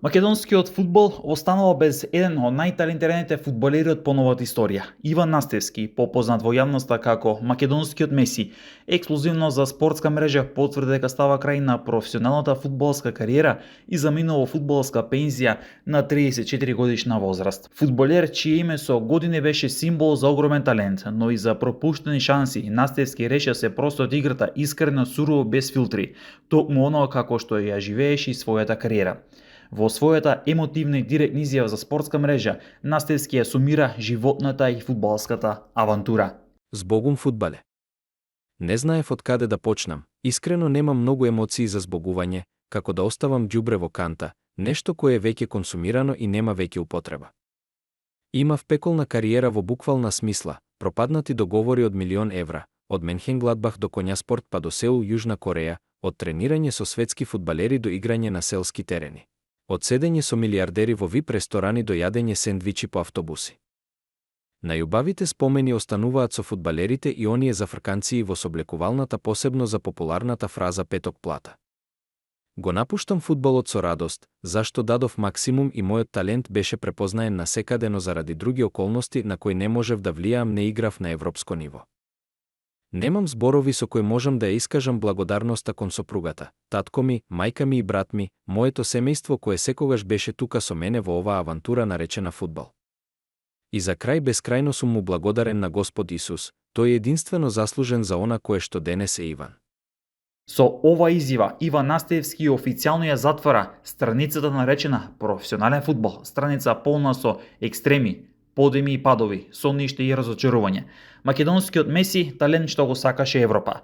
Македонскиот фудбал останува без еден од најталентираните фудбалери од поновата историја. Иван Настевски, попознат во јавноста како Македонскиот Меси, ексклузивно за спортска мрежа потврди дека става крај на професионалната фудбалска кариера и заминува во фудбалска пензија на 34 годишна возраст. Фудбалер чие име со години беше символ за огромен талент, но и за пропуштени шанси, Настевски реши се просто од играта искрено, сурово, без филтри, токму оноа како што ја живееше својата кариера. Во својата емотивна и директна изјава за спортска мрежа, Настевски ја сумира животната и фудбалската авантура. Збогум фудбале. Не знаев од каде да почнам. Искрено немам многу емоции за збогување, како да оставам ѓубре во канта, нешто кое е веќе консумирано и нема веќе употреба. Имав пеколна кариера во буквална смисла, пропаднати договори од €1.000.000, од Менхенгладбах до Коњаспорт па до Сеул, Јужна Кореја, од тренирање со светски фудбалери до играње на селски терени. Од седење со милиардери во VIP ресторани до јадење сендвичи по автобуси. Најубавите спомени остануваат со фудбалерите и оние зафрканции во соблекувалната, посебно за популарната фраза петок плата. Го напуштам фудбалот со радост, зашто дадов максимум и мојот талент беше препознаен насекаде, но заради други околности на кои не можев да влијам, не играв на европско ниво. Немам зборови со кои можам да ја искажам благодарноста кон сопругата, татко ми, мајка ми и брат ми, моето семејство кое секогаш беше тука со мене во оваа авантура наречена фудбал. И за крај бескрајно сум му благодарен на Господ Исус, тој е единствено заслужен за она кое што денес е Иван. Со ова изјава Иван Настевски официјално ја затвара страницата наречена професионален фудбал, страница полна со екстреми, подеми и падови, сониште и разочарување. Македонскиот Меси, талент што го сакаше Европа.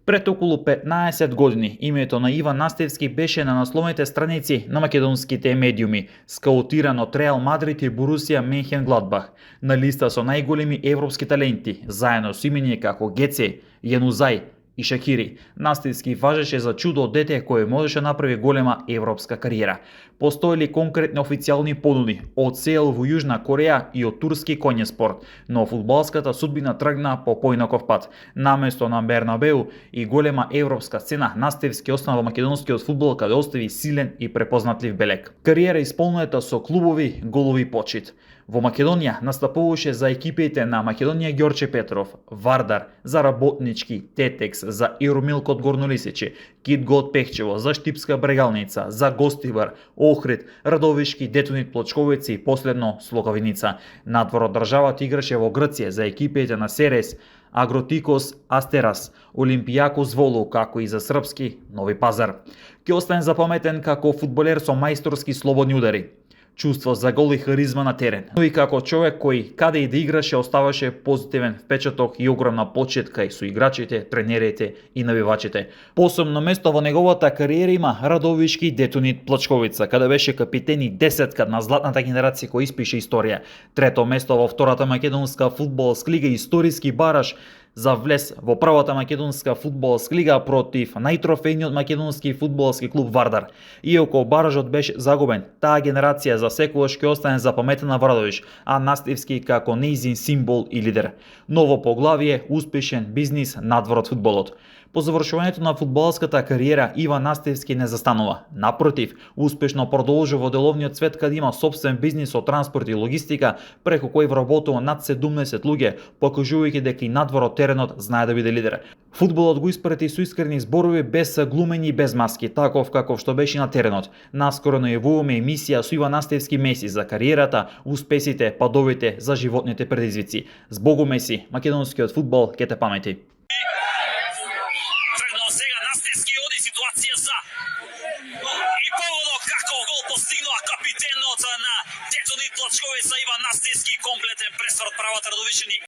Пред околу 15 години името на Иван Настевски беше на насловните страници на македонските медиуми, скаутиран од Реал Мадрид и Борусија Менхенгладбах, на листа со најголеми европски таленти, заедно со имени како Геце, Јанузај и Шакири. Настевски важеше за чудо од дете кое можеше направи голема европска кариера. Постоели конкретни официјални понуди од Сеул во Јужна Кореја и од турски Коњаспорт, но фудбалската судбина тргна по поинаков пат. Наместо на Бернабеу и голема европска сцена, Настевски остана во македонскиот фудбал каде остави силен и препознатлив белег. Кариера исполнета со клубови, голови почит. Во Македонија настапуваше за екипите на Македонија Ѓорче Петров, Вардар, за Работнички, Тетекс, за Иромилко од Горнолисичи, Китго од Пехчево, за Штипска Брегалница, за Гостивар, Охрид, Радовишки, Детонит Плочковици и последно Слокавиница. Надвор од државата играше во Грција за екипите на Серес, Агротикос, Астерас, Олимпијакос Волу, како и за српски Нови Пазар. Ќе остане запаметен како фудбалер со мајсторски слободни удари, чувство за гол и харизма на терен, но и како човек кој каде и да играше оставаше позитивен впечаток и огромна почит кај соиграчите, тренерите и навивачите. Посебно место во неговата кариера има Радовишки Детонит Плачковица, каде беше капитен и десетка на златната генерација која испише историја. Трето место во втората македонска фудбалска лига, историски бараж за влез во првата македонска фудбалска лига против најтрофејниот македонски фудбалски клуб Вардар. Иако баражот беше загубен, таа генерација за секогаш ќе остане запаметена во Радовиш, а Настевски како нејзин символ и лидер. Ново поглавие, успешен бизнис надвор од фудбалот. По завршувањето на фудбалската кариера Иван Настевски не застанува. Напротив, успешно продолжува во деловниот свет каде има сопствен бизнис од транспорт и логистика, преку кој вработува над 17 луѓе, покажувајќи дека и надвор од теренот знае да биде лидер. Фудбалот го испрати со искрени зборови, без глумење и без маски, таков каков што беше на теренот. Наскоро најавуваме емисија со Иван Настевски Меси за кариерата, успесите, падовите, за животните предизвици. Збогум Меси, македонскиот фудбал ќе те памети. Настевски оди ситуација за и поводок како гол постигнува капитенот на Детонит Плачковица Иван Настевски, комплетен пресврот правата Радовишани.